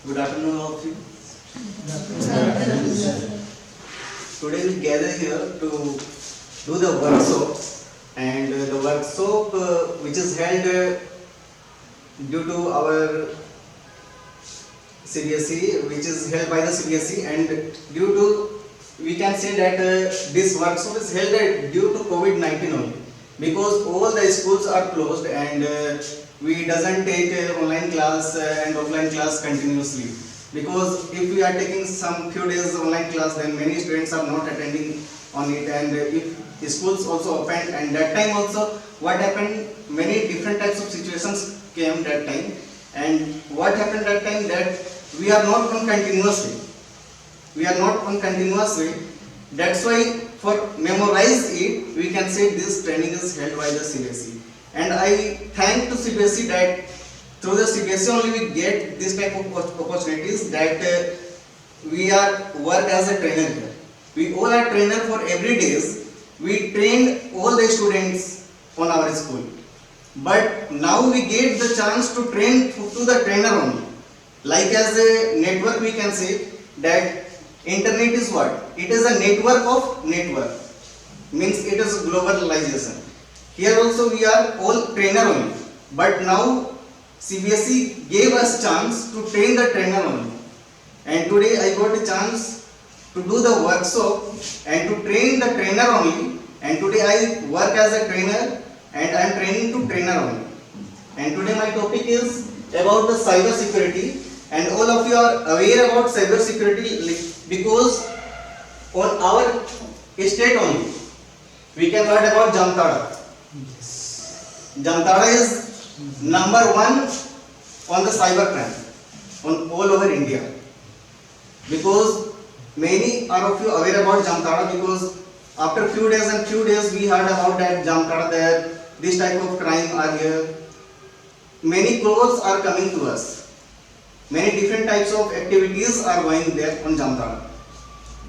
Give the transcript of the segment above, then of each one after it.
Good afternoon, all of you. Today we gather here to do the workshop, and the workshop which is held due to our CBSE, which is held by the CBSE, and due to, we can say that this workshop is held due to COVID-19 only, because all the schools are closed and we doesn't take online class and offline class continuously, because if we are taking some few days online class, then many students are not attending on it, and if the schools also opened, and that time also what happened, many different types of situations came that time, and what happened that time, that we are not on continuously, that's why for memorize it, we can say this training is held by the CBSE. And I thank to CBSE that through the CBSE only we get this type of opportunities, that we are work as a trainer here. We all are trainer for every days. We train all the students on our school. But now we get the chance to train to the trainer only. Like as a network, we can say that internet is what? It is a network of network. Means it is globalization. Here also we are all trainer only. But now CBSE gave us chance to train the trainer only. And today I got a chance to do the workshop and to train the trainer only. And today I work as a trainer and I am training to trainer only. And today my topic is about the cyber security. And all of you are aware about cyber security, because on our state only we can learn about Jamtara. Jamtara is number 1 on the cyber crime on all over India, because many are of you aware about Jamtara, because after few days we heard about that Jamtara, that this type of crime are here. Many calls are coming to us. Many different types of activities are going there on Jamtara,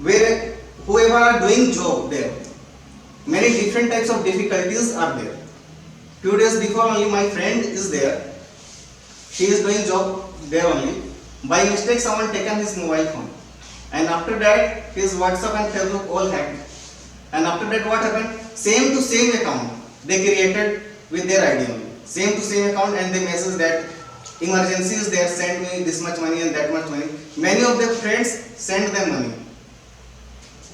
where whoever are doing job there, many different types of difficulties are there. Few days before only my friend is there. He is doing job there only. By mistake someone taken his mobile phone, and after that his WhatsApp and Facebook all hacked. And after that what happened? Same to same account they created with their ID only. Same to same account, and they message that emergency is there, send me this much money and that much money. Many of their friends send them money.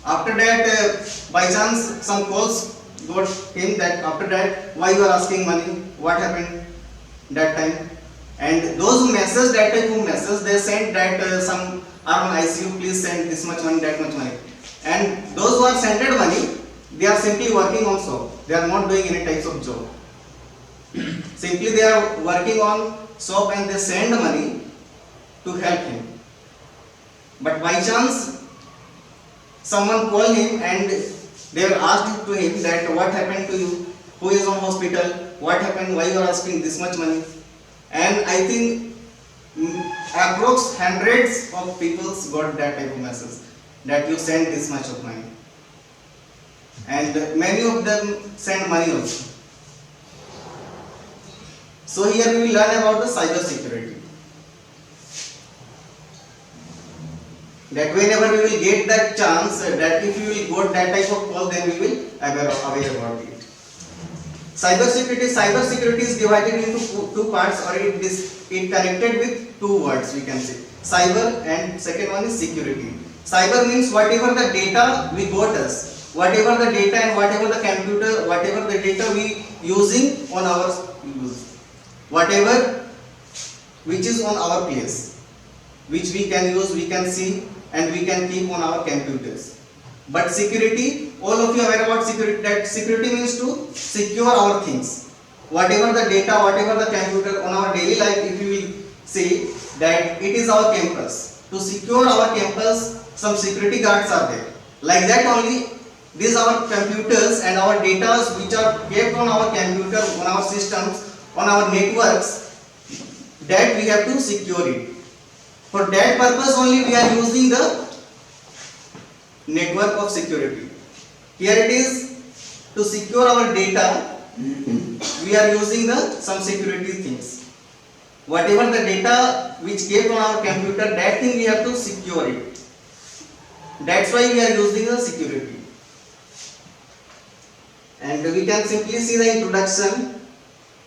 After that, by chance some calls got him, that after that, why you are asking money, what happened that time. And those who message that type of message, they sent that some are on ICU, please send this much money, that much money. And those who are sent money, they are simply working on shop. They are not doing any types of job. Simply they are working on shop and they send money to help him. But by chance someone called him and they were asked to him that what happened to you, who is on hospital, what happened, why you are asking this much money. And I think approx hundreds of people got that type of message, that you send this much of money. And many of them send money also. So here we will learn about the cyber security. That whenever we will get that chance, that if we will got that type of call, then we will aware about it. Cyber security is divided into two parts, or it connected with two words, we can say. Cyber, and second one is security. Cyber means whatever the data we got us, whatever the data and whatever the computer, whatever the data we using on our use, whatever which is on our place, which we can use, we can see, and we can keep on our computers. But security, all of you are aware about security, that security means to secure our things. Whatever the data, whatever the computer on our daily life, if you will say that it is our campus. To secure our campus, some security guards are there. Like that only, these are computers and our data which are kept on our computer, on our systems, on our networks, that we have to secure it. For that purpose only we are using the network of security. Here it is, to secure our data, we are using some security things. whatever the data which kept on our computer, that thing we have to secure it. That's why we are using the security. And we can simply see the introduction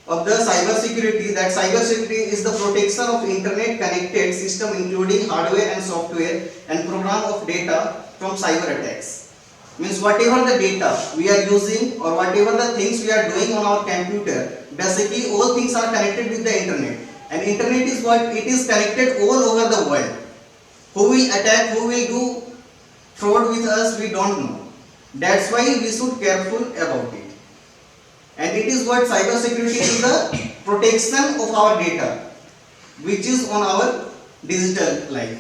of the cyber security, that cyber security is the protection of internet connected system including hardware and software and program of data from cyber attacks. Means whatever the data we are using or whatever the things we are doing on our computer, basically all things are connected with the internet. And internet is what? It is connected all over the world. Who will attack, who will do fraud with us, we don't know. That's why we should careful about it. And it is what cyber security is, the protection of our data which is on our digital life.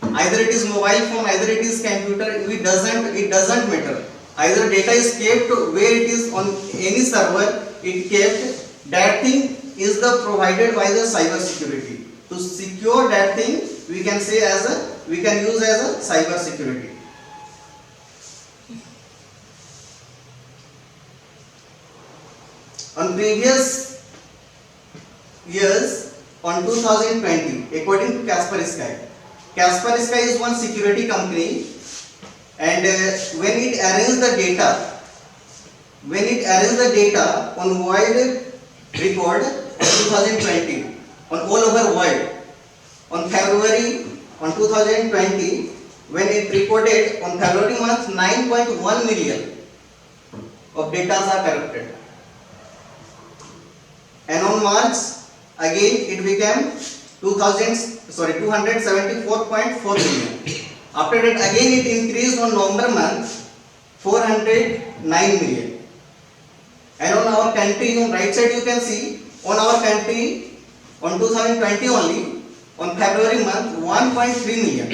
Either it is mobile phone, either it is computer, it doesn't matter. Either data is kept where it is on any server, it kept, that thing is the provided by the cyber security. To secure that thing, we can say we can use as a cyber security. On previous years, on 2020, according to Kaspersky is one security company, and when it arrays the data on world record of 2020 on all over world, on February on 2020, when it reported on February month 9.1 million of data are corrupted. And on March, again it became 274.4 million. After that, again it increased on November month 409 million. And on our country, on right side you can see, on our country on 2020 only, on February month 1.3 million.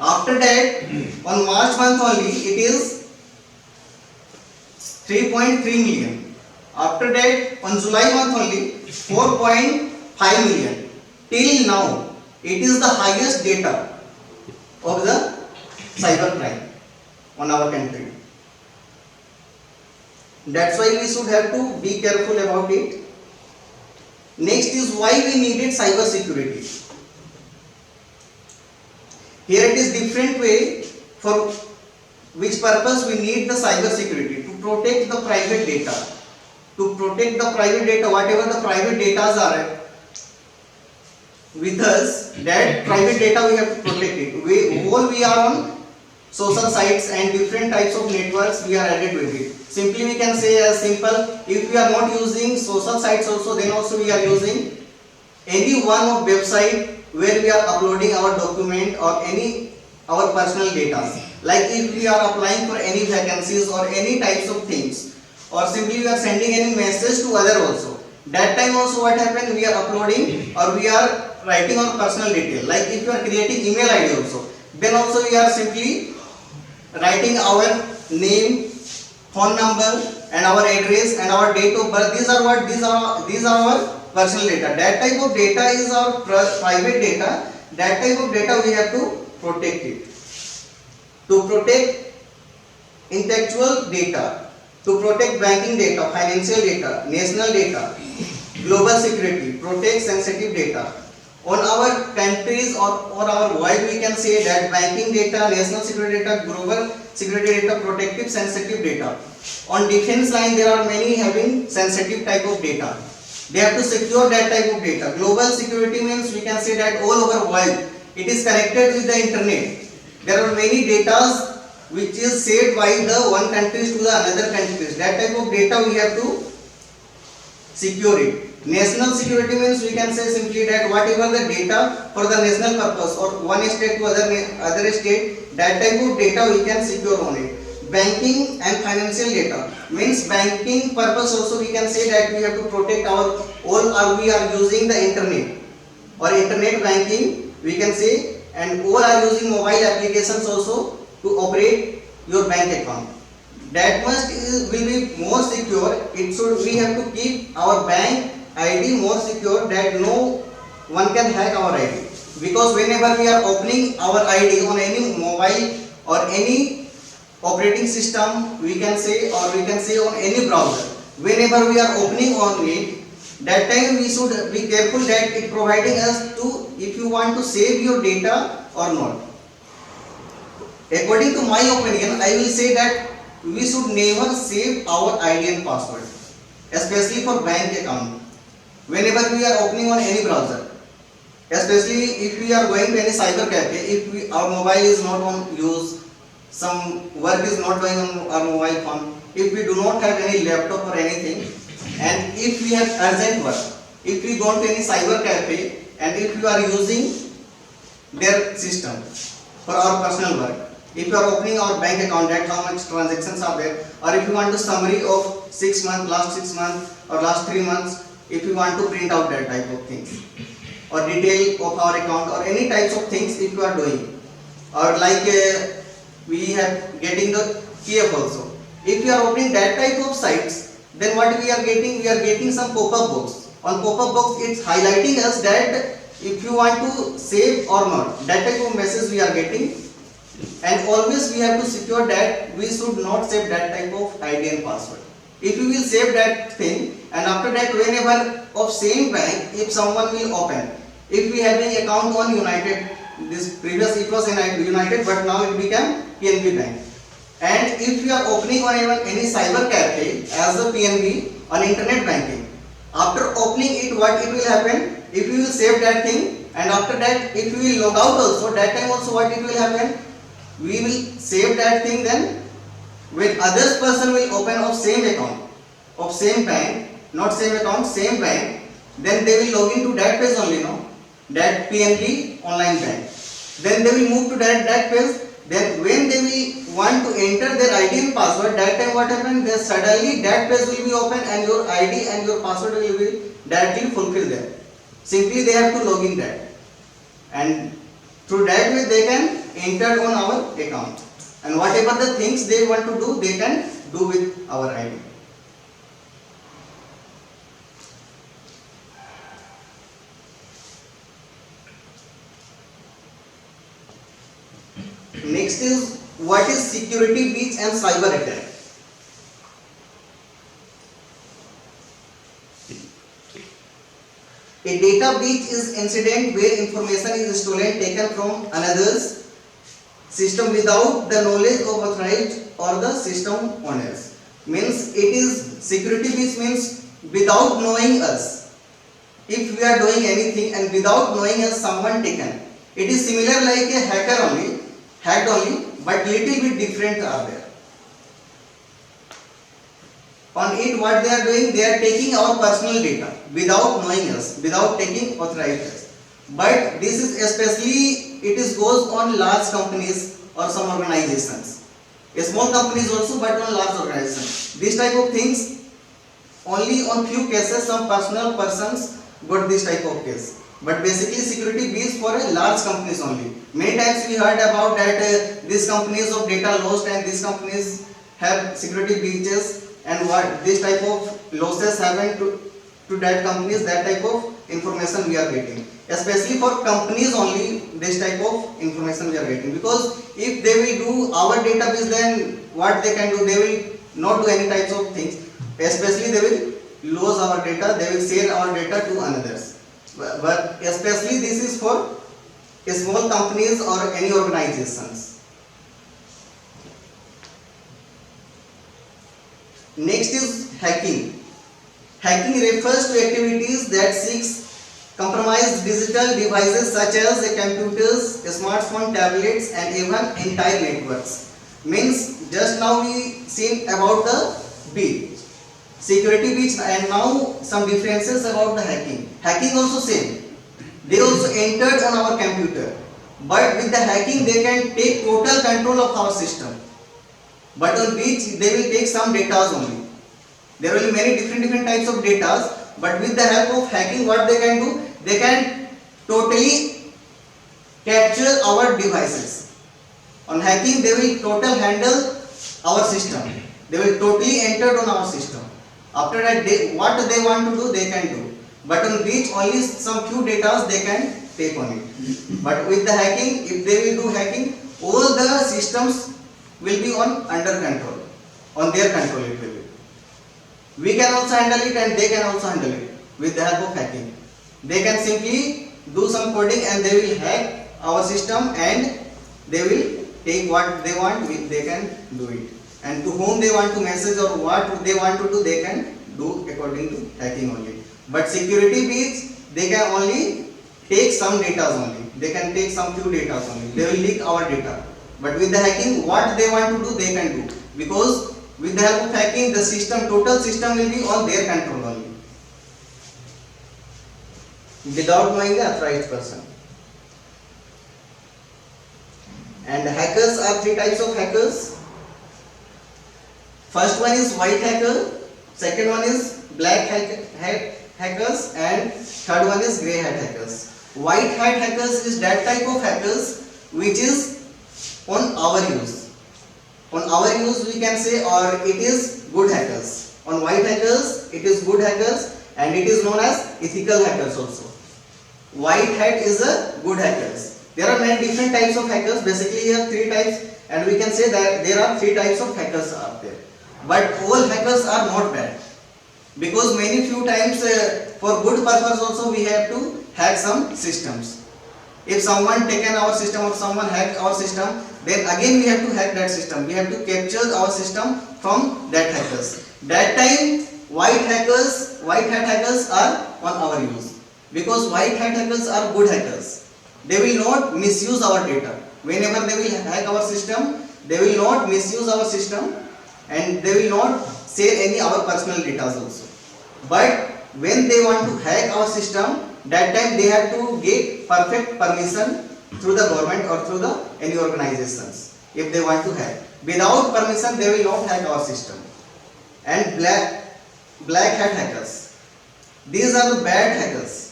After that, on March month only, it is 3.3 million. After that, on July month only, 4.5 million. Till now, it is the highest data of the cyber crime on our country. That's why we should have to be careful about it. Next is why we needed cyber security. Here it is different way for which purpose we need the cyber security: to protect the private data. To protect the private data, whatever the private data are with us, that private data we have to protect it. We are on social sites and different types of networks we are added with it. Simply we can say as simple, if we are not using social sites also, then also we are using any one of website where we are uploading our document or our personal data. Like if we are applying for any vacancies or any types of things, or simply we are sending any message to other also. That time also what happened, we are uploading or we are writing on personal detail. Like if you are creating email ID also, then also we are simply writing our name, phone number and our address and our date of birth. These are our personal data. That type of data is our private data. That type of data we have to protect it. To protect intellectual data, to protect banking data, financial data, national data, global security, protect sensitive data. On our countries or our world, we can say that banking data, national security data, global security data, protective sensitive data. On defense line, there are many having sensitive type of data. They have to secure that type of data. Global security means we can say that all over world, it is connected with the internet. There are many data which is shared by the one countries to the another countries. That type of data we have to secure it. National security means we can say simply that whatever the data for the national purpose or one state to other state, that type of data we can secure on it. Banking and financial data means banking purpose also we can say that we have to protect we are using the internet or internet banking we can say, and all are using mobile applications also to operate your bank account. That will be more secure. We have to keep our bank ID more secure, that no one can hack our ID. Because whenever we are opening our ID on any mobile or any operating system, we can say on any browser, whenever we are opening on it, that time we should be careful that it providing us to if you want to save your data or not. According to my opinion, I will say that we should never save our ID and password, especially for bank account. Whenever we are opening on any browser, especially if we are going to any cyber cafe, if our mobile is not on use, some work is not going on our mobile phone, if we do not have any laptop or anything, and if we have urgent work, if we go to any cyber cafe and if you are using their system for our personal work, if you are opening our bank account, that how much transactions are there, or if you want to summary of 6 months, last 6 months or last 3 months, if you want to print out that type of things, or detail of our account or any types of things if you are doing, or like we have getting the PF also. If you are opening that type of sites, then what we are getting? We are getting some pop-up box. On pop-up box, it's highlighting us that if you want to save or not. That type of message we are getting, and always we have to secure that we should not save that type of ID and password. If you will save that thing, and after that whenever of same bank, if someone will open, if we have an account on United, this previous it was in United, but now it became PNB Bank. And if you are opening on even any cyber cafe as a PNB on internet banking, after opening it, what it will happen? If you will save that thing, and after that if you will log out also, that time also what it will happen? We will save that thing, then when others person will open of same account, of same bank, not same account, same bank, then they will log into that page only, no? That PNB online bank. Then they will move to that page. Then when they will want to enter their ID and password, that time what happens? Then suddenly that page will be open and your ID and your password will be directly fulfilled there. Simply they have to log in that, and through that way they can enter on our account, and whatever the things they want to do, they can do with our ID. Next is what is security breach and cyber attack. A data breach is incident where information is stolen, taken from another's system without the knowledge of authorized or the system owners. Means it is security breach means without knowing us. If we are doing anything and without knowing us, someone taken. It is similar like a hacker only, hacked only, but little bit different are there. On it, what they are doing, they are taking our personal data without knowing us, without taking authorized us. But this is especially, it is goes on large companies or some organizations. Small companies also, but on large organizations. This type of things, only on few cases some personal persons got this type of case. But basically security breach for a large companies only. Many times we heard about that these companies of data lost and these companies have security breaches, and what this type of losses happen to that companies, that type of information we are getting. Especially for companies only, this type of information we are getting. Because if they will do our database, then what they can do, they will not do any types of things. Especially they will lose our data, they will share our data to others. But especially this is for small companies or any organizations. Next is hacking. Hacking refers to activities that seeks compromise digital devices such as computers, smartphone, tablets, and even entire networks. Means just now we seen about the breach, security breach, and now some differences about the hacking. Hacking also same. They also entered on our computer, but with the hacking they can take total control of our system. But on breach they will take some data only. There will be many different types of data, but with the help of hacking what they can do, they can totally capture our devices. On hacking they will total handle our system. They will totally enter on our system. After that what they want to do, they can do. But on breach only some few data they can take on it. But with the hacking, if they will do hacking, all the systems will be on under control, on their control it will be. We can also handle it and they can also handle it. with the help of hacking. They can simply do some coding and they will hack our system and they will take what they want, they can do it. And to whom they want to message or what they want to do, they can do according to hacking only. But security breach, they can only take some data only. They can take some few data only. They will leak our data. But with the hacking, what they want to do, they can do. Because with the help of hacking, the system, total system will be on their control only. Without knowing the authorized person. And hackers are three types of hackers. First one is white hacker, second one is black hackers, and third one is grey hat hackers. White hat hackers is that type of hackers which is on our use. On our use we can say, or it is good hackers. On white hackers it is good hackers and it is known as ethical hackers also. White hat is a good hackers. There are many different types of hackers. Basically here three types, and we can say that there are three types of hackers out there. But all hackers are not bad, because many few times for good purpose also we have to hack some systems. If someone taken our system or someone hacked our system, then again we have to hack that system. We have to capture our system from that hackers. That time white hat hackers are on our use, because white hat hackers are good hackers. They will not misuse our data. Whenever they will hack our system, they will not misuse our system and they will not share any our personal data also. But when they want to hack our system, that time they have to get perfect permission through the government or through the any organizations. If they want to hack, without permission they will not hack our system. And black hat hackers, these are the bad hackers.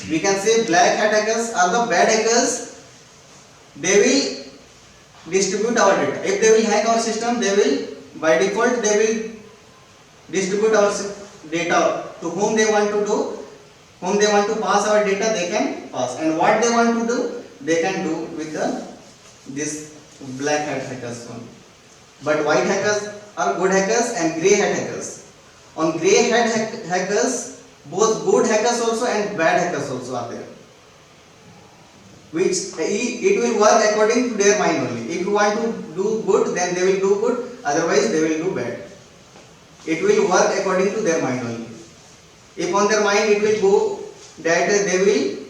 We can say black hat hackers are the bad hackers. They will distribute our data. If they will hack our system, they will, by default, they will distribute our data to whom they want to do, whom they want to pass our data, they can pass. And what they want to do, they can do with this black hat hackers one. But white hackers are good hackers and grey hat hackers. On grey hat hackers, both good hackers also and bad hackers also are there. Which it will work according to their mind only. If you want to do good, then they will do good, otherwise they will do bad. It will work according to their mind only. If on their mind it will go that they will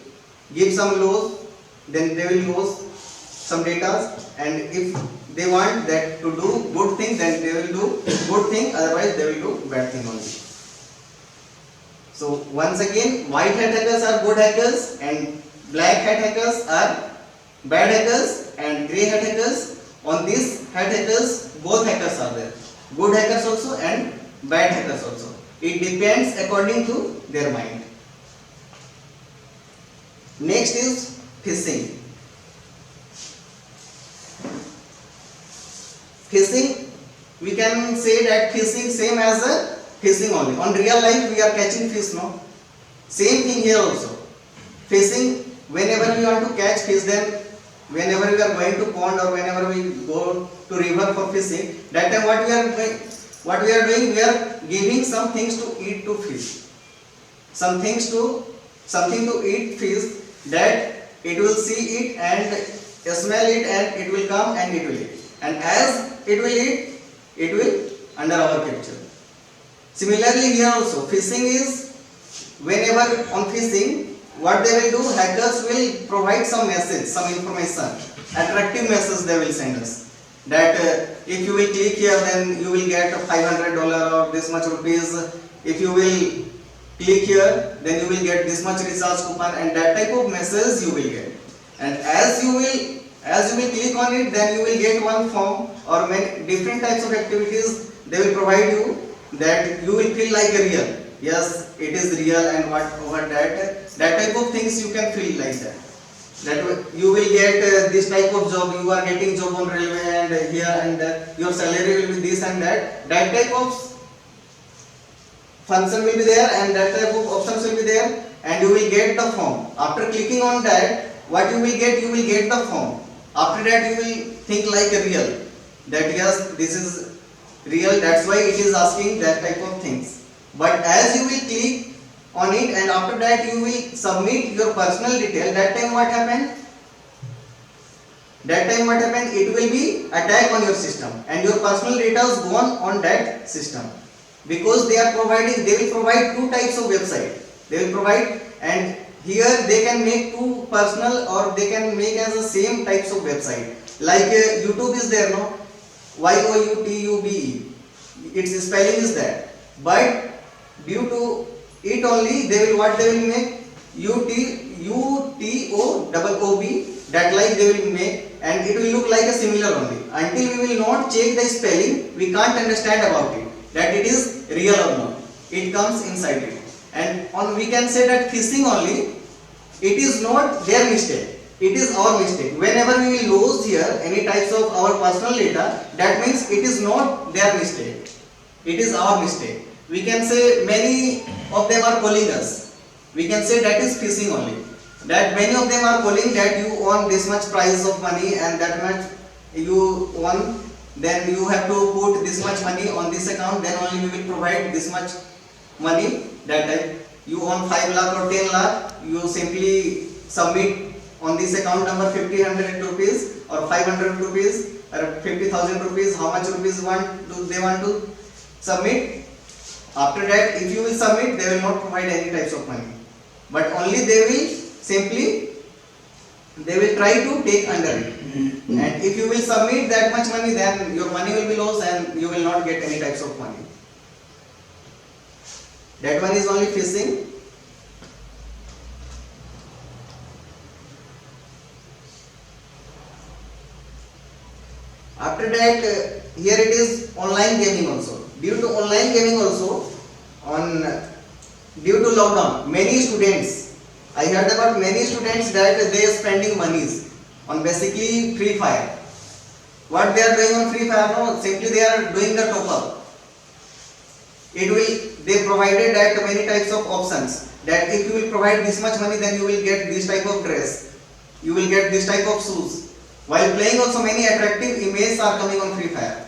give some loss, then they will lose some data, and if they want that to do good thing, then they will do good thing, otherwise they will do bad thing only. So once again, white hat hackers are good hackers and black hat hackers are bad hackers and grey hat hackers. On these hat hackers, both hackers are there. Good hackers also and bad hackers also. It depends according to their mind. Next is phishing. Phishing, we can say that phishing same as a phishing only. On real life we are catching fish, no? Same thing here also. Phishing, whenever we want to catch fish, then whenever we are going to pond or whenever we go to river for fishing, that time what we are doing, we are giving some things to eat to fish. Something to eat fish, that it will see it and smell it and it will come and it will eat. And as it will eat, it will under our capture. Similarly here also, fishing is, whenever on fishing, what they will do, hackers will provide some message, some information, attractive message they will send us. That if you will click here, then you will get $500 or this much rupees. If you will click here, then you will get this much recharge coupon, and that type of message you will get. And as you will click on it, then you will get one form or many different types of activities they will provide you, that you will feel like a real. Yes, it is real, and what that type of things you can feel like that. That you will get this type of job, you are getting job on railway and here, and your salary will be this and that. That type of function will be there and that type of options will be there, and you will get the form. After clicking on that, what you will get the form. After that you will think like a real, that yes, this is real, that's why it is asking that type of things. But as you will click on it, and after that you will submit your personal detail. That time what happened? It will be attack on your system, and your personal data is gone on that system, because they will provide two types of website. They will provide, and here they can make two personal, or they can make as the same types of website. Like YouTube is there, no? YOUTUBE. Its spelling is that, but due to it only they will make UTOOB, that like they will make, and it will look like a similar only. Until we will not check the spelling, we can't understand about it, that it is real or not. It comes inside it, and we can say that phishing only. It is not their mistake, it is our mistake. Whenever we will lose here any types of our personal data, that means it is not their mistake, it is our mistake. We can say many of them are calling us. We can say that is phishing only. That many of them are calling that you won this much price of money, and that much you won, then you have to put this much money on this account, then only we will provide this much money. That time you won 5 lakh or 10 lakh, you simply submit on this account number 50 rupees or 500 rupees or 50,000 rupees, how much rupees they want to submit. After that, if you will submit, they will not provide any types of money, but only they will try to take under it. And if you will submit that much money, then your money will be lost and you will not get any types of money. That one is only phishing. After that, here it is online gaming also. Due to online gaming also, due to lockdown, many students, I heard about many students that they are spending monies on basically Free Fire. What they are doing on Free Fire? No, simply they are doing the top up. They provided that many types of options, that if you will provide this much money, then you will get this type of dress, you will get this type of shoes. While playing also, many attractive images are coming on Free Fire.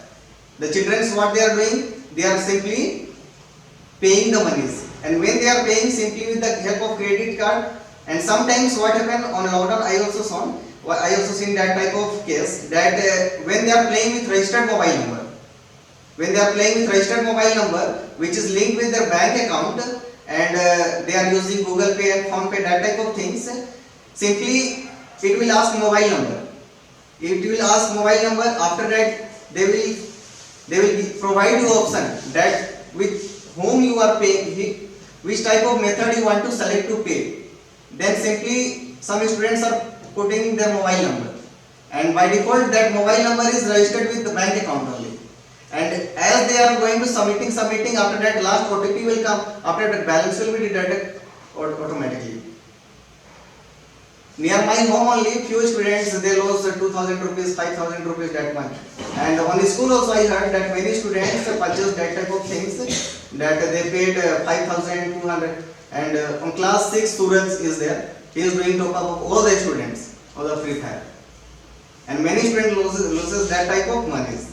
The children, what they are doing? They are simply paying the monies, and when they are paying simply with the help of credit card. And sometimes what happened on lockdown, I also seen that type of case, that when they are playing with registered mobile number, which is linked with their bank account, and they are using Google Pay and Phone Pay, that type of things, simply it will ask mobile number. After that they will provide you option that with whom you are paying, which type of method you want to select to pay. Then simply some students are putting their mobile number, and by default that mobile number is registered with the bank account only. And as they are going to submitting, after that last OTP will come, after that balance will be deducted automatically. Near my home only, few students, they lost 2,000 rupees, 5,000 rupees that month. And on the school also I heard that many students purchased that type of things, that they paid 5,200. And on class 6, Suraj is there. He is doing top up of all the students of the Free Fire. And many students loses that type of monies.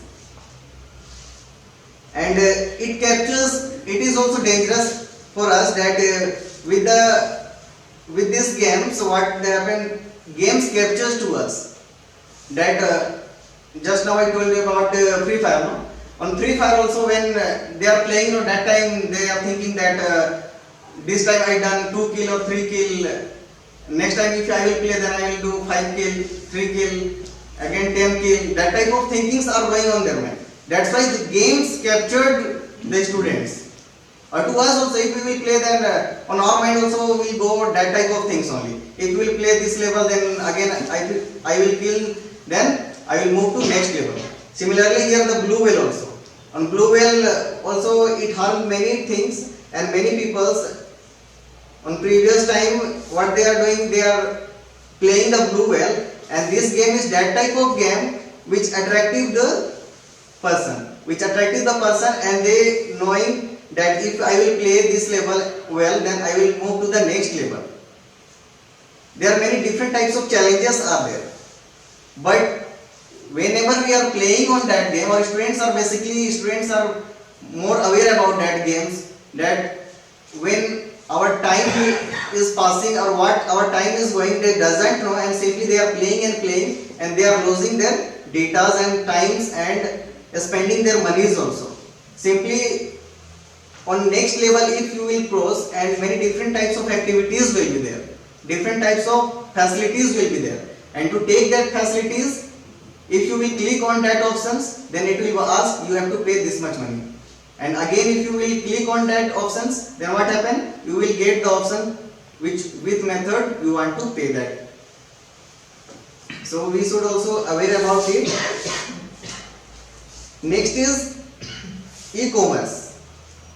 And it is also dangerous for us, that with this game, so what happen, games captures to us, that just now I told you about Free Fire, no? On Free Fire also, when they are playing, that time they are thinking that this time I done 2 kill or 3 kill, next time if I will play, then I will do 5 kill, 3 kill, again 10 kill. That type of thinkings are going on their mind. That's why the games captured the students. To us also, if we will play, then on our mind also will go that type of things only. If we will play this level, then again I will kill, then I will move to next level. Similarly here the blue whale also. On blue whale also it harmed many things, and many peoples on previous time what they are doing, they are playing the blue whale, and this game is that type of game which attractive the person, and they knowing that if I will play this level well, then I will move to the next level. There are many different types of challenges are there, but whenever we are playing on that game, our students are more aware about that games, that when our time is passing or what our time is going, they doesn't know, and simply they are playing and playing, and they are losing their datas and times and spending their monies also. Simply on next level, if you will cross, and many different types of activities will be there, different types of facilities will be there, and to take that facilities, if you will click on that options, then it will ask you have to pay this much money. And again, if you will click on that options, then what happen? You will get the option which with method you want to pay that. So we should also aware about it. Next is e-commerce.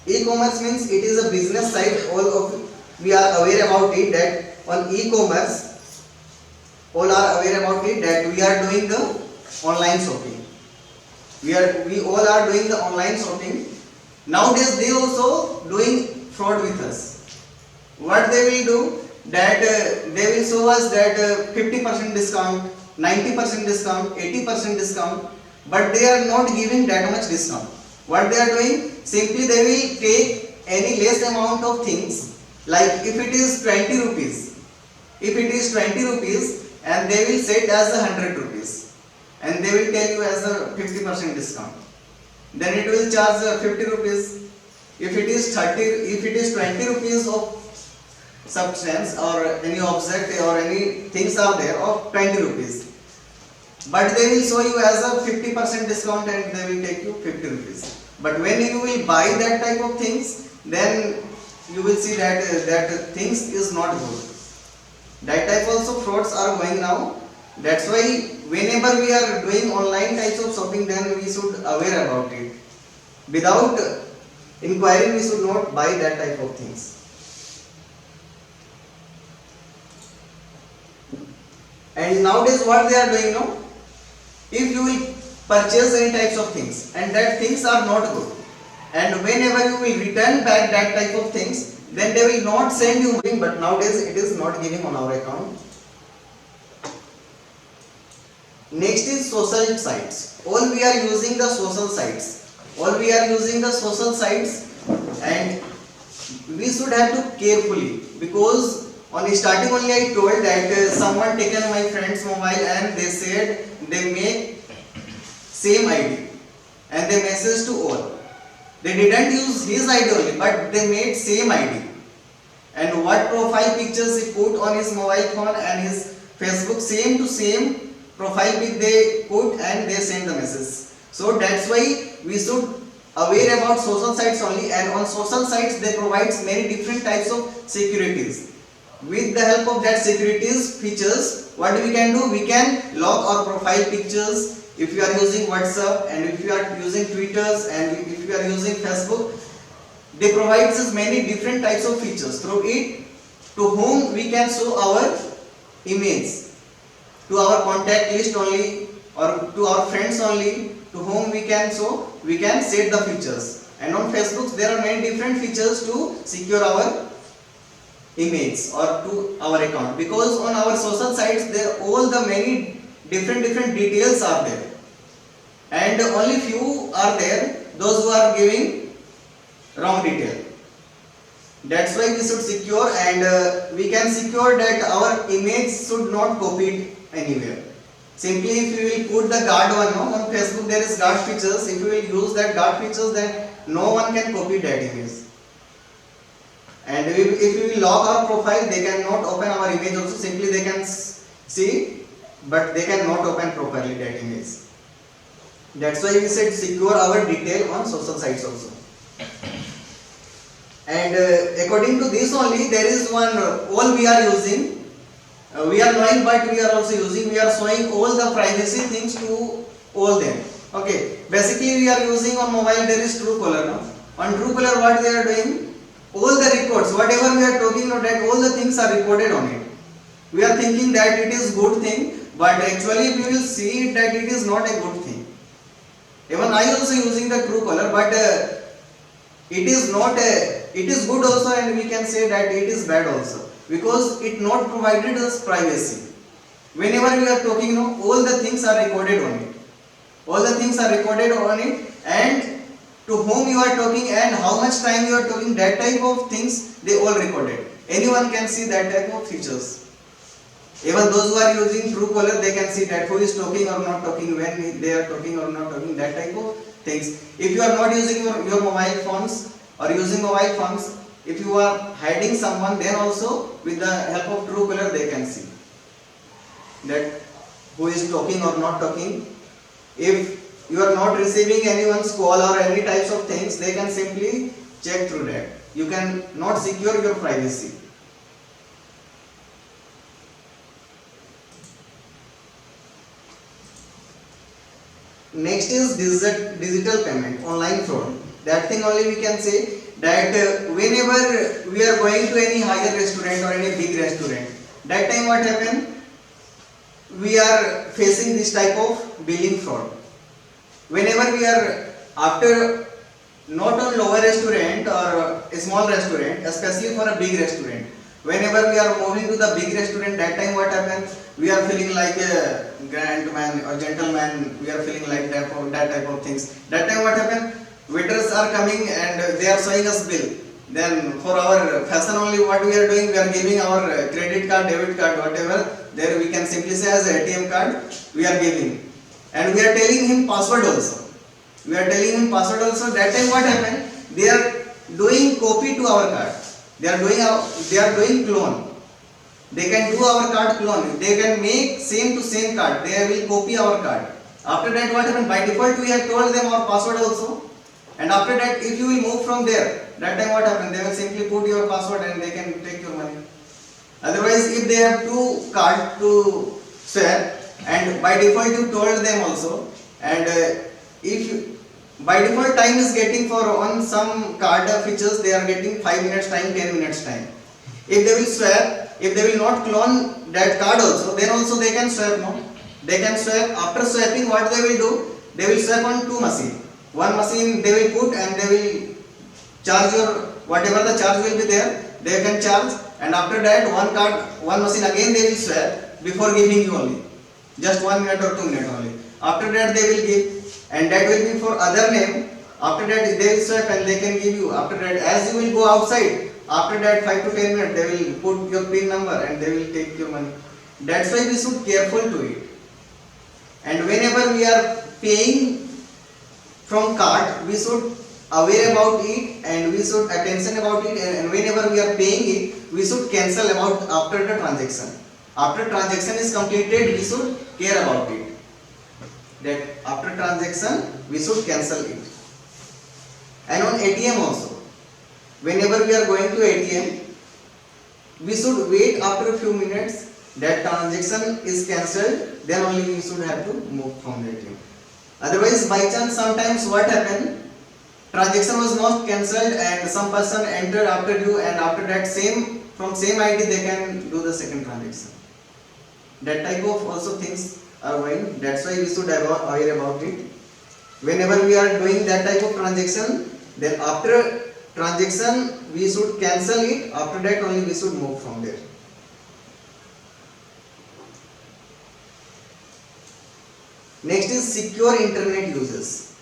E-commerce means it is a business site. All of we are aware about it that on e-commerce, all are aware about it that we are doing the online shopping. We all are doing the online shopping. Nowadays they also doing fraud with us. What they will do, that they will show us that 50% discount, 90% discount, 80% discount, but they are not giving that much discount. What they are doing, simply they will take any less amount of things, like if it is 20 rupees, if it is 20 rupees, and they will set as 100 rupees, and they will tell you as a 50% discount. Then it will charge 50 rupees. If it is 20 rupees of substance or any object or any things are there of 20 rupees, but they will show you as a 50% discount and they will take you 50 rupees. But when you will buy that type of things, then you will see that that things is not good. That type also frauds are going now. That's why whenever we are doing online types of shopping, then we should aware about it. Without inquiring, we should not buy that type of things. And nowadays what they are doing now, if you will purchase any types of things and that things are not good, and whenever you will return back that type of things, then they will not send you money, but nowadays it is not giving on our account. Next is social sites. All we are using the social sites. All we are using the social sites, and we should have to carefully, because on starting only I told that someone taken my friend's mobile and they said they make same ID and they message to all. They didn't use his ID only, but they made same ID. And what profile pictures he put on his mobile phone and his Facebook, same to same profile pic they put and they send the message. So that's why we should aware about social sites only, and on social sites they provide many different types of securities. With the help of that securities features, what we can do, we can lock our profile pictures. If you are using WhatsApp and if you are using Twitters and if you are using Facebook, they provide us many different types of features. Through it, to whom we can show our image, to our contact list only or to our friends only, to whom we can show, we can set the features. And on Facebook there are many different features to secure our image or to our account, because on our social sites there all the many different details are there, and only few are there those who are giving wrong detail. That's why we should secure, and we can secure that our image should not copied anywhere. Simply if you will put the guard one, no? On Facebook there is guard features. If you will use that guard features, then no one can copy that image. And if we will lock our profile, they cannot open our image also. Simply they can see, but they cannot open properly that image. That's why we said secure our detail on social sites also. And according to this only, there is one all we are using. We are knowing, but we are also using. We are showing all the privacy things to all them. Okay. Basically, we are using on mobile. There is Truecaller. No? On Truecaller, what they are doing? All the records, whatever we are talking about, that all the things are recorded on it. We are thinking that it is good thing, but actually we will see that it is not a good thing. Even I also using the Truecaller, but it is not a, it is good also, and we can say that it is bad also, because it not provided us privacy. Whenever we are talking, all the things are recorded on it. All the things are recorded on it, and to whom you are talking and how much time you are talking, that type of things they all recorded. Anyone can see that type of features. Even those who are using Truecaller, they can see that who is talking or not talking, when they are talking or not talking, that type of things. If you are not using your mobile phones or using mobile phones, if you are hiding someone, then also with the help of Truecaller they can see that who is talking or not talking. If you are not receiving anyone's call or any types of things, they can simply check through that. You can not secure your privacy. Next is digital payment, online fraud. That thing only we can say that whenever we are going to any higher restaurant or any big restaurant, that time what happen? We are facing this type of billing fraud. Whenever we are after not on lower restaurant or a small restaurant, especially for a big restaurant, whenever we are moving to the big restaurant, that time what happens? We are feeling like a grand man or gentleman. We are feeling like that type of things. That time what happens? Waiters are coming and they are showing us bill. Then for our fashion only, what we are doing? We are giving our credit card, debit card, whatever. There we can simply say as ATM card. We are giving, and we are telling him password also. We are telling him password also. That time what happened? They are doing copy to our card. They are doing clone. They can do our card clone. They can make same to same card. They will copy our card. After that what happened? By default we have told them our password also. And after that if you will move from there, that time what happened? They will simply put your password and they can take your money. Otherwise if they have two cards to share and by default you told them also, and by default time is getting for on some card features, they are getting 5 minutes time, 10 minutes time. If they will swap, if they will not clone that card also, then also they can swap, no? They can swap. After swapping, what they will do? They will swap on two machines. One machine they will put and they will charge your whatever the charge will be there, they can charge, and after that one machine again they will swap before giving you only. Just 1 minute or 2 minutes only. After that they will give, and that will be for other name. After that they will swap and they can give you. After that, as you will go outside, after that 5 to 10 minutes they will put your PIN number and they will take your money. That's why we should careful to it. And whenever we are paying from card, we should aware about it and we should attention about it, and whenever we are paying it, we should cancel about after the transaction. After transaction is completed, we should care about it. That after transaction, we should cancel it. And on ATM also, whenever we are going to ATM, we should wait after a few minutes that transaction is cancelled, then only we should have to move from the ATM. Otherwise, by chance, sometimes what happened? Transaction was not cancelled and some person entered after you, and after that from same ID they can do the second transaction. That type of also things are going. That's why we should be aware about it. Whenever we are doing that type of transaction, then after transaction we should cancel it. After that only we should move from there. Next is secure internet uses.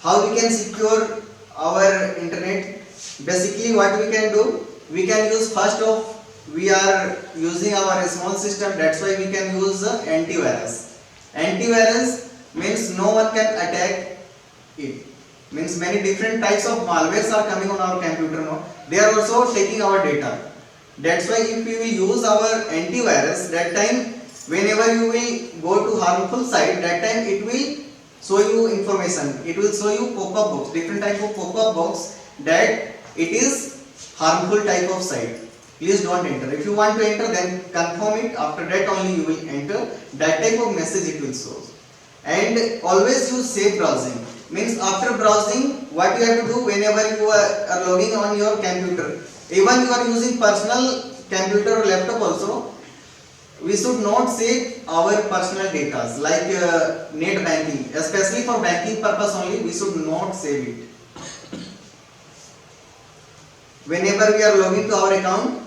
How we can secure our internet? Basically what we can do, we can use first of, we are using our small system, that's why we can use antivirus. Antivirus means no one can attack it. Means many different types of malwares are coming on our computer now. They are also taking our data. That's why if we will use our antivirus, that time whenever you will go to harmful site, that time it will show you information. It will show you pop-up box, different type of pop-up box that it is harmful type of site. Please don't enter. If you want to enter, then confirm it. After that only you will enter. That type of message it will show. And always use safe browsing. Means after browsing, what you have to do whenever you are logging on your computer, even you are using personal computer or laptop also, we should not save our personal data like net banking, especially for banking purpose only, we should not save it. Whenever we are logging to our account,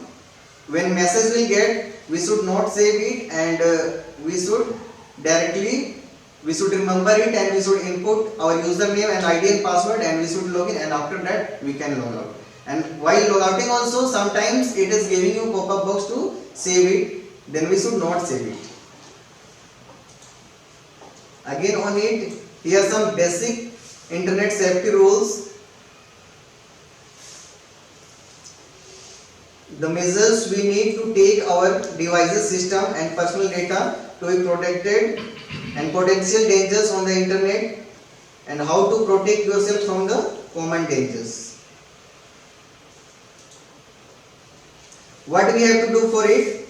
when message will get, we should not save it, and we should directly we should remember it and we should input our username and ID and password and we should log in, and after that we can log out. And while log outing also sometimes it is giving you pop-up box to save it, then we should not save it. Again on it, here are some basic internet safety rules. The measures we need to take our devices, system and personal data to be protected, and potential dangers on the internet, and how to protect yourself from the common dangers. What we have to do for it?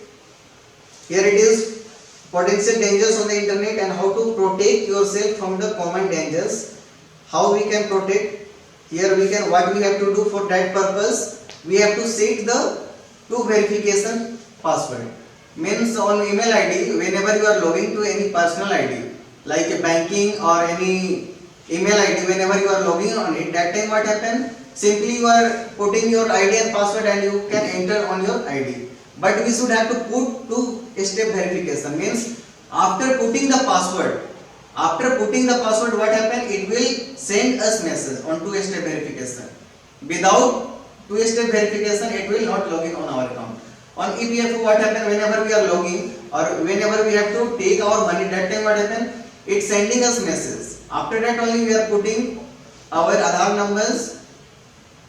Here it is, potential dangers on the internet and how to protect yourself from the common dangers. How we can protect? Here we can, what we have to do for that purpose? We have to set the two verification password. Means on email ID, whenever you are logging to any personal ID like a banking or any email ID, whenever you are logging on it, that time what happen? Simply you are putting your ID and password and you can enter on your ID. But we should have to put two-step verification. Means after putting the password, what happen? It will send us message on two-step verification. Without two-step verification, it will not log in on our account. On EPFO, what happen? Whenever we are logging or whenever we have to take our money, that time what happen? It's sending us message. After that only we are putting our Aadhaar numbers,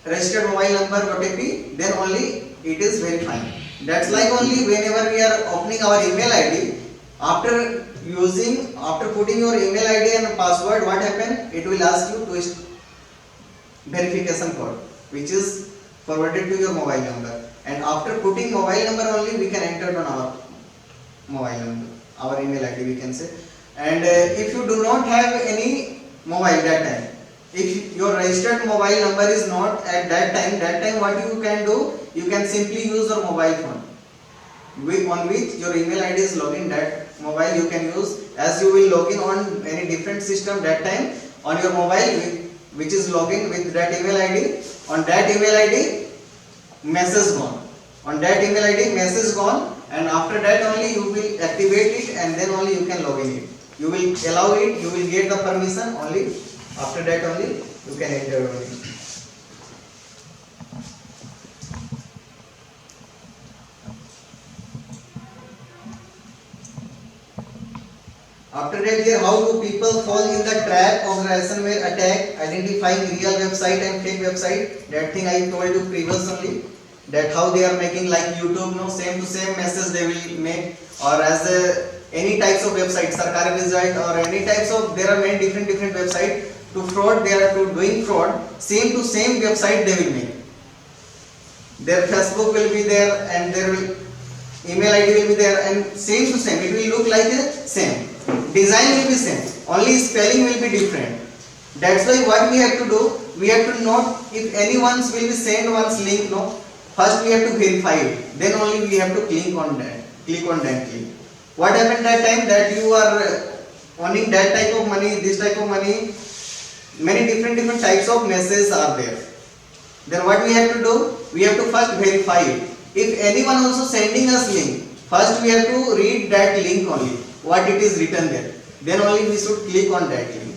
registered mobile number, OTP, then only it is verifying. That's like only whenever we are opening our email ID, after putting your email ID and password, what happen? It will ask you to verification code, which is forwarded to your mobile number. And after putting mobile number only, we can enter on our mobile number, our email ID we can say. And if you do not have any mobile that time, if your registered mobile number is not at that time what you can do? You can simply use your mobile phone on which your email ID is login. That mobile you can use, as you will log in on any different system that time on your mobile which is login with that email ID. On that email ID, message gone. On that email ID, message gone, and after that only you will activate it and then only you can log in it. You will allow it, you will get the permission, only after that only you can enter on it. After that, here how do people fall in the trap of ransomware attack, identifying real website and fake website. That thing I told you previously, that how they are making like YouTube, no, same to same message they will make, or as any types of website, Sarkari Result or any types of, there are many different website to fraud, they are to doing fraud, same to same website they will make. Their Facebook will be there and their email ID will be there, and same to same, it will look like the same. Design will be same, only spelling will be different. That's why what we have to do, we have to note if anyone's will be send one's link, no, first we have to verify it, then only we have to click on that link. What happened that time that you are owning that type of money, this type of money, many different types of messages are there. Then what we have to do, we have to first verify it. If anyone also sending us link, first we have to read that link only, what it is written there, then only we should click on that link.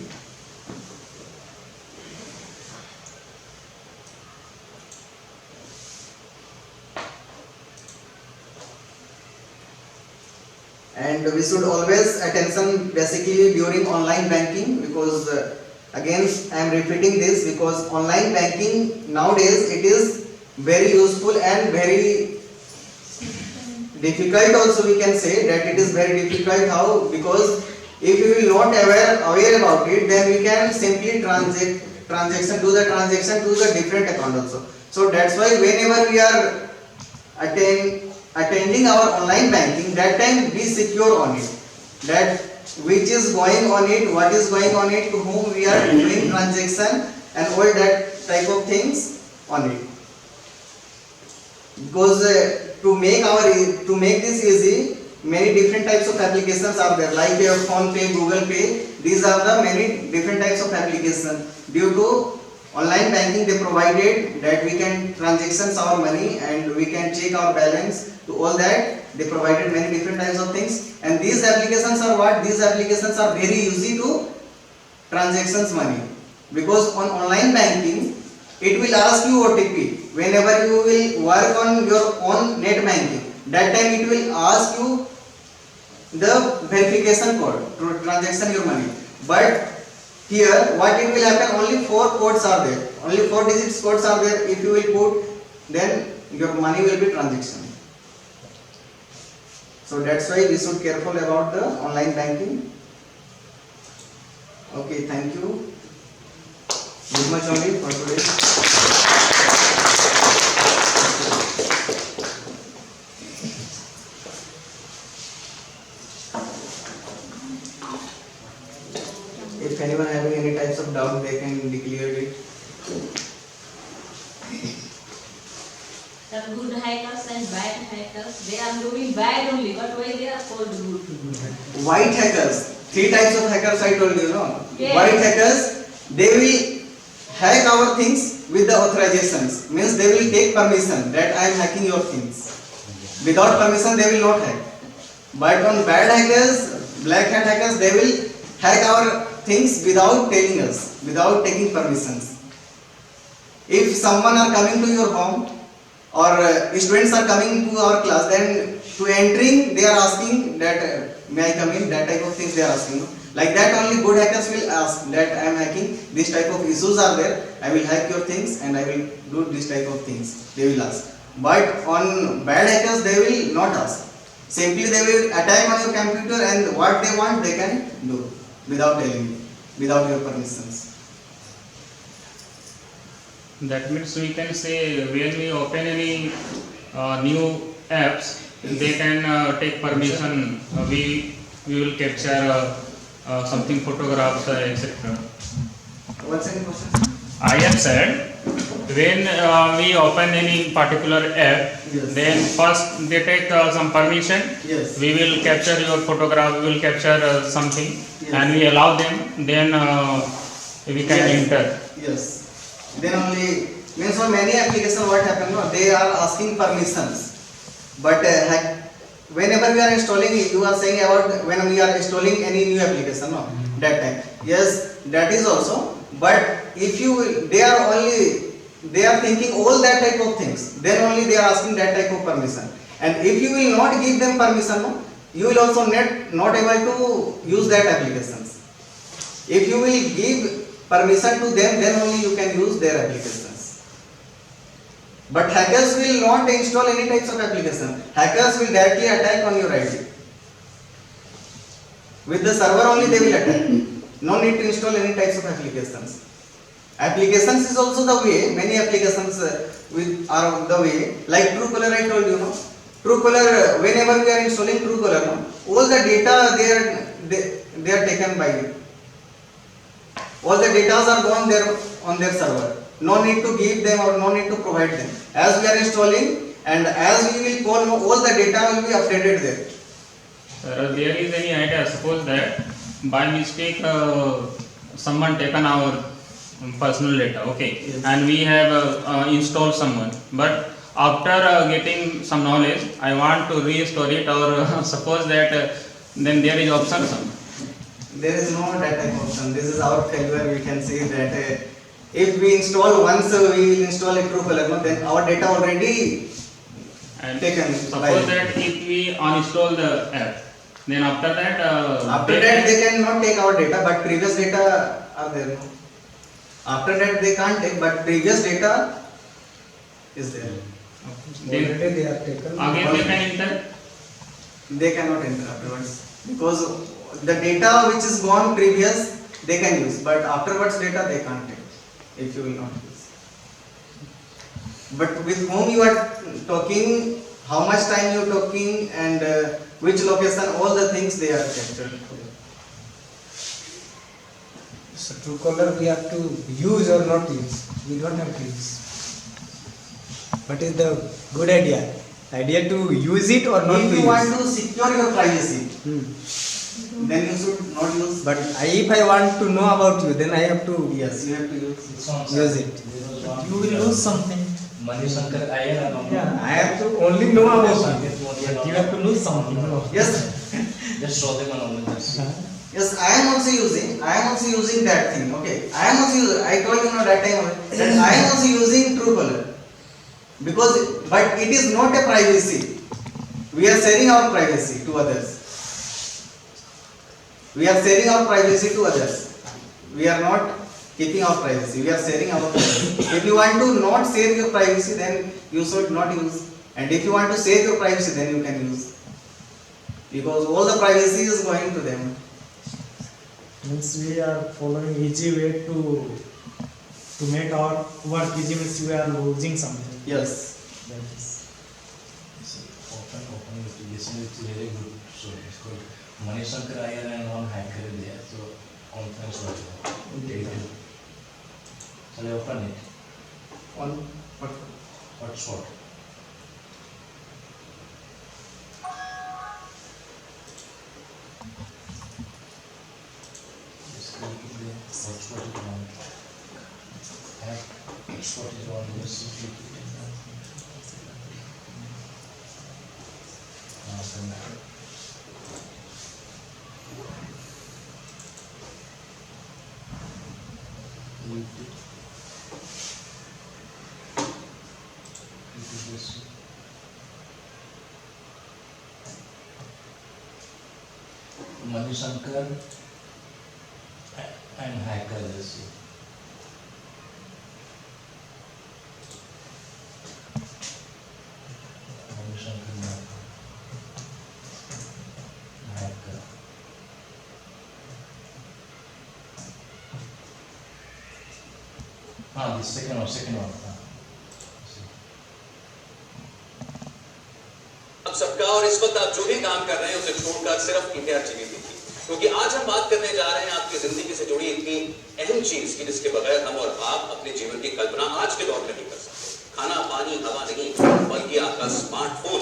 And we should always attention basically during online banking, because again I am repeating this, because online banking nowadays it is very useful and very difficult also, we can say that it is very difficult. How? Because if you will not aware about it, then we can simply do the transaction to the different account also. So that's why whenever we are attending our online banking, that time be secure on it, that which is going on it, what is going on it, to whom we are doing transaction, and all that type of things on it. Because to make this easy, many different types of applications are there, like Phone Pay, Google Pay. These are the many different types of applications. Due to Online banking, they provided that we can transactions our money and we can check our balance. To all that, they provided many different types of things. And these applications are what? These applications are very easy to transactions money. Because on online banking, it will ask you OTP. Whenever you will work on your own net banking, that time it will ask you the verification code to transaction your money. But here, what it will happen? Only 4 codes are there. Only 4 digits codes are there. If you will put, then your money will be transaction. So that's why we should careful about the online banking. Okay, thank you. This much only for today. If anyone having any types of doubt, they can declare it. The good hackers and bad hackers, they are doing bad only, but why they are called good? White hackers, 3 types of hackers I told you, no? Yes. White hackers, they will hack our things with the authorizations. Means they will take permission that I am hacking your things. Without permission, they will not hack. But on bad hackers, black hat hackers, they will hack our things without telling us, without taking permissions. If someone are coming to your home or students are coming to our class, then to entering they are asking that may I come in, that type of things they are asking. Like that only good hackers will ask that I am hacking, this type of issues are there, I will hack your things and I will do this type of things, they will ask. But on bad hackers they will not ask. Simply they will attack on your computer and what they want they can do without telling you, without your permissions. That means we can say when we open any new apps, they can take permission. We will capture something photographs, etc. What's any question? I have said when we open any particular app, Yes. then first they take some permission. Yes. We will capture your photograph. We will capture something, Yes. and we allow them. Then we can Yes. enter. Yes. Then only means for many applications what happen? No, they are asking permissions. But whenever we are installing, you are saying about when we are installing any new application, no, that time. Yes, that is also. But if you will, they are thinking all that type of things. Then only they are asking that type of permission. And if you will not give them permission, no, you will also not able to use that applications. If you will give permission to them, then only you can use their applications. But hackers will not install any types of application. Hackers will directly attack on your ID. With the server only they will attack. No need to install any types of applications. Applications is also the way. Many applications are the way. Like Truecaller, I told you, no. Truecaller, whenever we are installing Truecaller, no, all the data they are taken by you. All the data are gone there on their server. No need to give them or no need to provide them. As we are installing and as we will call, all the data will be updated there. Sir, there is any idea? Suppose that by mistake someone taken our personal data, okay, Yes. and we have installed someone, but after getting some knowledge, I want to restore it, or suppose that then there is option some. There is no that type of option. This is our failure. We can say that if we install once, we will install a Truecaller, no, then our data already And taken. suppose that if we uninstall the app, then after that After that they cannot take our data, but previous data are there. No? After that they can't take, but previous data is there. then Already they are taken. again they can enter. They cannot enter afterwards because the data which is gone previous they can use, but afterwards data they can't take if you will not use. But with whom you are talking, how much time you are talking, and which location, all the things they are captured. So Truecaller we have to use or not use. We don't have to use. What is the good idea? Idea to use it or not If to you use? want to secure your privacy, then you should not use. But if I want to know about you, then I have to Yes, you have to use. use it. You will lose something. Manishankar Iyer along. Yeah. I have to only know about you. You have to lose something. No? Yes, Just show them on the yes, I am also using that thing. Okay, I am also using. I told you that time that I am also using Truecaller but it is not a privacy. We are sharing our privacy to others. We are sharing our privacy to others. We are not keeping our privacy. We are sharing our privacy. If you want to not share your privacy, then you should not use. And if you want to save your privacy, then you can use. Because all the privacy is going to them. Means we are following easy way to make our work easy. Means we are losing something. Yes. That is. open investigation is very good. So it's called Manishankar Iyer and one hacker there. So conference was shall I open it? On what? Hotspot. Hotspot is on. Hotspot is on. Just click it. Manishankar and hacker this. Manishankar hacker. The second one. आप सबका और इस वक्त आप जो भी काम कर रहे हैं उसे छोड़कर सिर्फ इंडिया टीवी देखिए, क्योंकि आज हम बात करने जा रहे हैं आपकी जिंदगी से जुड़ी इतनी अहम चीज की जिसके बगैर हम और आप अपने जीवन की कल्पना आज के दौर में नहीं कर सकते। खाना पानी हवा नहीं, बल्कि आपका स्मार्टफोन,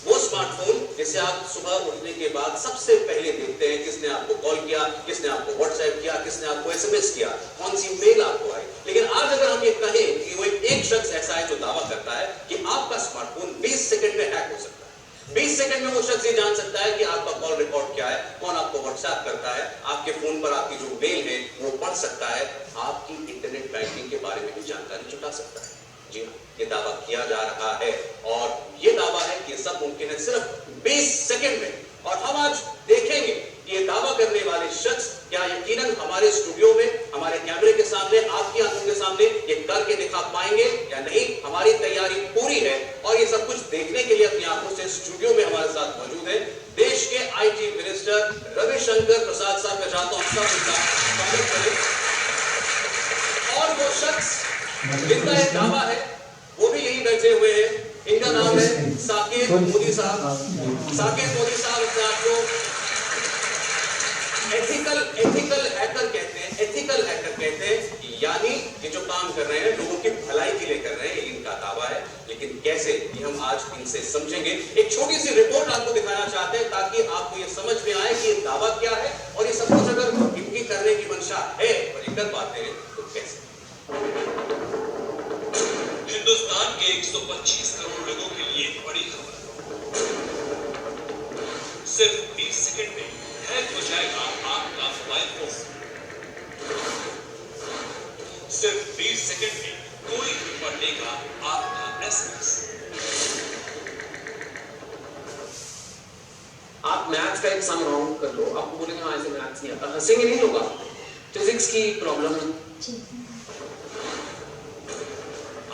वो स्मार्टफोन जिसे आप सुबह उठने के बाद सबसे पहले देखते हैं किसने आपको कॉल किया, किसने आपको व्हाट्सएप किया, किसने आपको एसएमएस किया, कौन सी मेल आपको आई। लेकिन आज अगर हम ये कहें कि वो एक शख्स ऐसा है जो दावा करता है कि आपका स्मार्टफोन 20 सेकंड में हैक हो सकता है। 20 सेकंड में वो शख्स ये जान सकता है कि आपका कॉल रिकॉर्ड क्या है, कौन आपको व्हाट्सएप करता है, आपके फोन पर आपकी जो मेल है वो पढ़ सकता है, आपकी इंटरनेट बैंकिंग के बारे में भी जानकारी जुटा सकता है। जी हाँ, ये दावा किया जा रहा है और ये दावा है कि सब मुमकिन है सिर्फ 20 सेकंड में। और हम आज देखेंगे कि ये दावा करने वाले शख्स क्या यकीनन हमारे स्टूडियो में, हमारे कैमरे के सामने, आपकी आंखों के सामने ये करके दिखा पाएंगे या नहीं। हमारी तैयारी पूरी है और ये सब कुछ देखने के लिए अपनी आंखों से स्टूडियो में हमारे साथ मौजूद है देश के आईटी मिनिस्टर रविशंकर प्रसाद साहब। मैं चाहता हूं सब उनका स्वागत करें। और वो शख्स जिनका ये दावा है वो भी यही बैठे हुए हैं। इनका नाम है साकेत मोदी साहब। साकेत मोदी साहब अपने आप को एथिकल हैकर कहते हैं। एथिकल हैकर कहते हैं यानी ये जो काम कर रहे हैं लोगों की भलाई के लिए कर रहे हैं, इनका दावा है। लेकिन कैसे, ये हम आज इनसे समझेंगे। एक छोटी सी रिपोर्ट आपको दिखाना चाहते हैं ताकि आपको ये समझ में आए कि ये दावा क्या है और ये सब कुछ अगर इनकी करने की मंशा है और ये कर पाते हैं तो कैसे। हिंदुस्तान के 125 करोड़ लोगों के लिए बड़ी खबर। सिर्फ 20 सेकंड में हैक हो जाएगा आपका मोबाइल फोन। सिर्फ 20 सेकंड में कोई भी पढ़ लेगा आपका एसएमएस। आप मैथ्स का एक सम राउंड कर लो, आपको बोलेंगे हाँ ऐसे मैथ्स नहीं आता, हंसेंगे नहीं लोग। आप फिजिक्स की प्रॉब्लम है।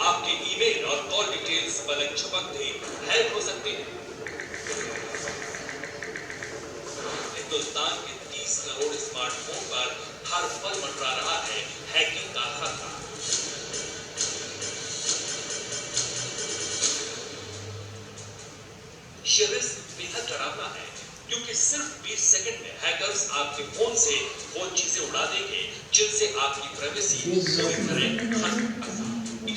आपके ईमेल और कॉल डिटेल्स पलक झपकते हैक हो सकते हैं। हिंदुस्तान के 30 करोड़ स्मार्टफोन पर हर पल मंडरा रहा है हैकिंग का खतरा। ये रिस्क बेहद डरावना है क्योंकि सिर्फ 20 सेकंड में हैकर्स आपके फोन से वो चीजें उड़ा देंगे जिनसे आपकी प्राइवेसी पूरी तरह खत्म।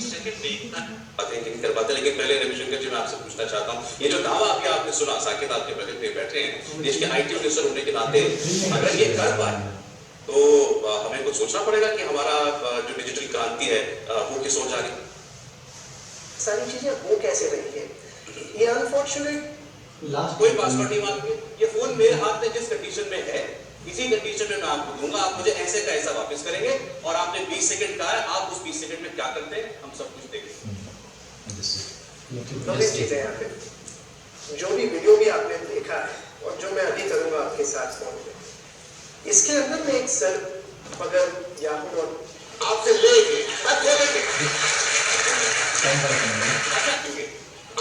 20 सेकंड में इतना बातें नहीं कर पाते। लेकिन पहले रविशंकर जी मैं आपसे पूछना चाहता हूँ, ये जो दावा अभी आपने सुना, साकेत आपके बगल पे बैठे हैं, देश के आईटी मिनिस्टर होने के नाते अगर ये कर पाए तो हमें कुछ सोचना पड़ेगा कि हमारा जो डिजिटल क्रांति है वो किस ओर जा रही है। सारी चीजें वो कैसे रही है, ये अनफॉर्चुनेट कोई पासवर्ड नहीं मांगे, ये फोन मेरे हाथ में जिस कंडीशन में है इसी कंडीशन में मैं आपको दूंगा, आप मुझे ऐसे का ऐसा वापस करेंगे और आपने 20 सेकंड कहा है, आप उस 20 सेकंड में क्या करते हैं हम सब कुछ देखेंगे। दो तीन चीजें यहाँ पे, जो भी वीडियो भी आपने देखा है और जो मैं अभी करूंगा आपके साथ फोन पे, इसके अंदर में एक सर अगर याहू और आपसे लेंगे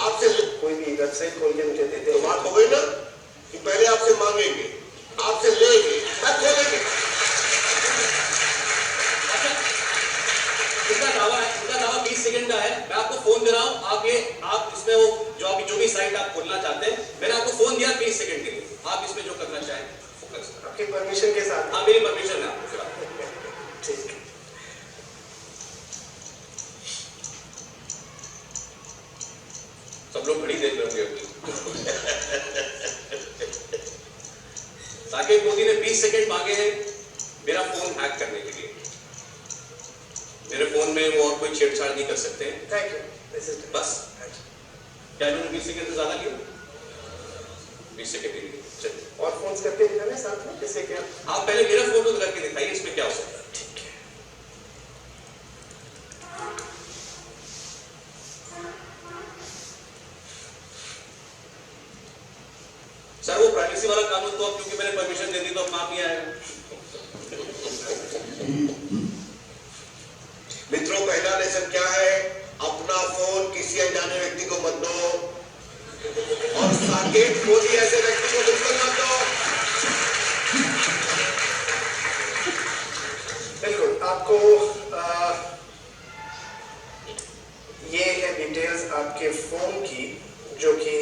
आपसे कोई भी वेबसाइट खोल के मुझे देते तो हैं, बात हो गई ना कि पहले आपसे मांगेंगे, आपसे लेंगे, खोलेंगे। इनका दावा 20 सेकंड का है। मैं आपको फोन दे रहा हूं, आप इसमें वो जो भी साइट आप खोलना चाहते हैं, मैंने आपको फोन दिया 20 सेकंड के लिए, आप इसमें जो करना चाहें फोकस। आपकी परमिशन के साथ। हाँ, मेरी परमिशन है आपको। ठीक, सब लोग घड़ी देख रहे होंगे अपनी। साकेत मोदी ने 20 सेकंड मांगे हैं मेरा फोन हैक करने के लिए। मेरे फोन में वो और कोई छेड़छाड़ नहीं कर सकते हैं। थैंक यू, दिस इज बस क्या इन्होंने 20 सेकंड से ज्यादा लिया? 20 सेकंड के लिए चलिए। और फोन करके दिखाना साथ में, जैसे कि आप पहले मेरा फोटो करके दिखाइए, इसमें क्या हो सकता है। सर वो प्राइवेसी वाला कानून तो अब क्योंकि मैंने परमिशन दे दी तो अब काम नहीं आएगा। मित्रों, पहला लेसन क्या है, अपना फोन किसी अनजाने व्यक्ति को मत दो और साकेत मोदी ऐसे व्यक्ति को बिल्कुल मत दो। बिल्कुल आपको ये है डिटेल्स आपके फोन की, जो कि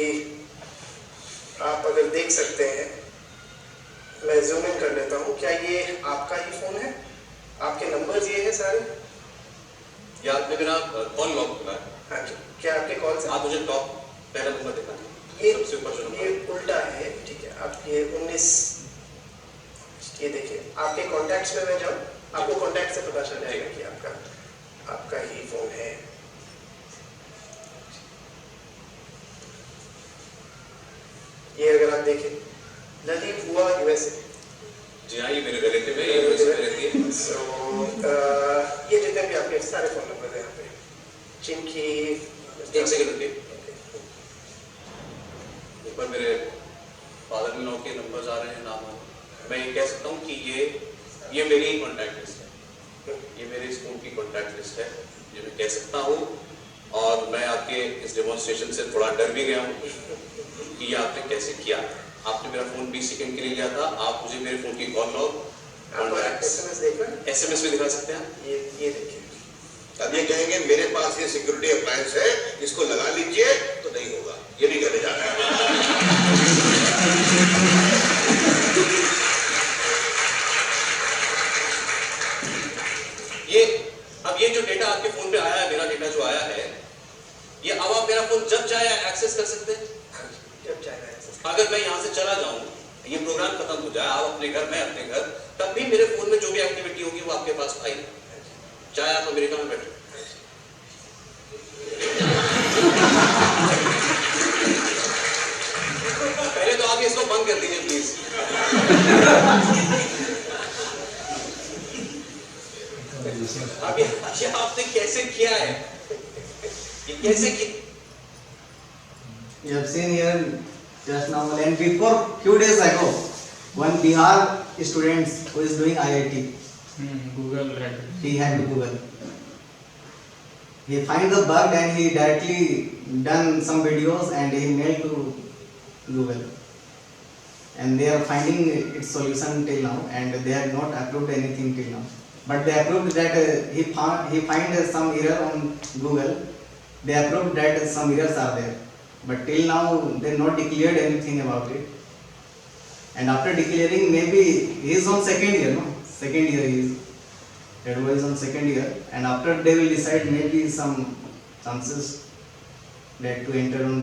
आप अगर देख सकते हैं, मैं जूम इन कर लेता हूँ। क्या ये आपका ही फोन है? आपके नंबर्स ये है सारे? या आपने मेरा कॉल लॉग खुला है? हाँ जी। क्या आपके कॉल से आप मुझे टॉप पहला नंबर दिखा ये सबसे ऊपर जो नंबर ये उल्टा है, ठीक है। आप ये 19, ये देखिए आपके कॉन्टैक्ट्स में मैं जाऊँ, आपको कॉन्टैक्ट से पता चल जाएगा कि आपका ही फोन है। ये अगर आप देखें, ललित हुआ यूएसए। जी हाँ, ये मेरे रिलेटिव है, ये यूएसए में रहती है। सो ये जितने भी आपके सारे फोन नंबर हैं यहाँ पे, जिनकी एक सेकंड रुकिए, ऊपर मेरे फादर इन लॉ के नंबर्स आ रहे हैं, नाम आ रहे हैं। मैं ये कह सकता हूँ कि ये मेरी कॉन्टैक्ट लिस्ट है, ये मेरे स्कूल की कॉन्टैक्ट लिस्ट है, ये मैं कह सकता हूँ। और मैं आपके इस डेमोन्स्ट्रेशन से थोड़ा डर भी गया हूँ कि ये आपने कैसे किया। आपने मेरा फोन 20 सेकंड के लिए लिया था, आप मुझे मेरे फोन की कॉल लॉग एसएमएस देख रहे हैं? एसएमएस में दिखा सकते हैं। ये देखिए, अब ये कहेंगे मेरे पास ये सिक्योरिटी अप्लायंस है, इसको लगा लीजिए, तो नहीं होगा, ये नहीं करने जा रहा है। ये जो डेटा आपके फोन पे आया है, मेरा डेटा जो आया है, ये अब आप मेरा फोन जब चाहे एक्सेस कर सकते हैं। जब चाहे एक्सेस। अगर मैं यहाँ से चला जाऊं, ये प्रोग्राम खत्म हो जाए, आप अपने घर, मैं अपने घर, तब भी मेरे फोन में जो भी एक्टिविटी होगी वो आपके पास आएगी, चाहे आप अमेरिका में बैठे। पहले तो आप इसको बंद कर दीजिए प्लीज। अब ये आपने कैसे किया है, ये कैसे किया? You have seen here just now, and before few days ago, one Bihar student who is doing IIT, Google hack. he hacked Google. He find the bug and he directly done some videos and he mailed to Google. And they are finding its solution till now, and they have not approved anything till now. But they approved that he find some error on Google. They approved that some errors are there. But till now they not declared anything about it. And after declaring, maybe he is on second year, no? Second year he is. That was on second year, and after they will decide maybe some chances that to enter on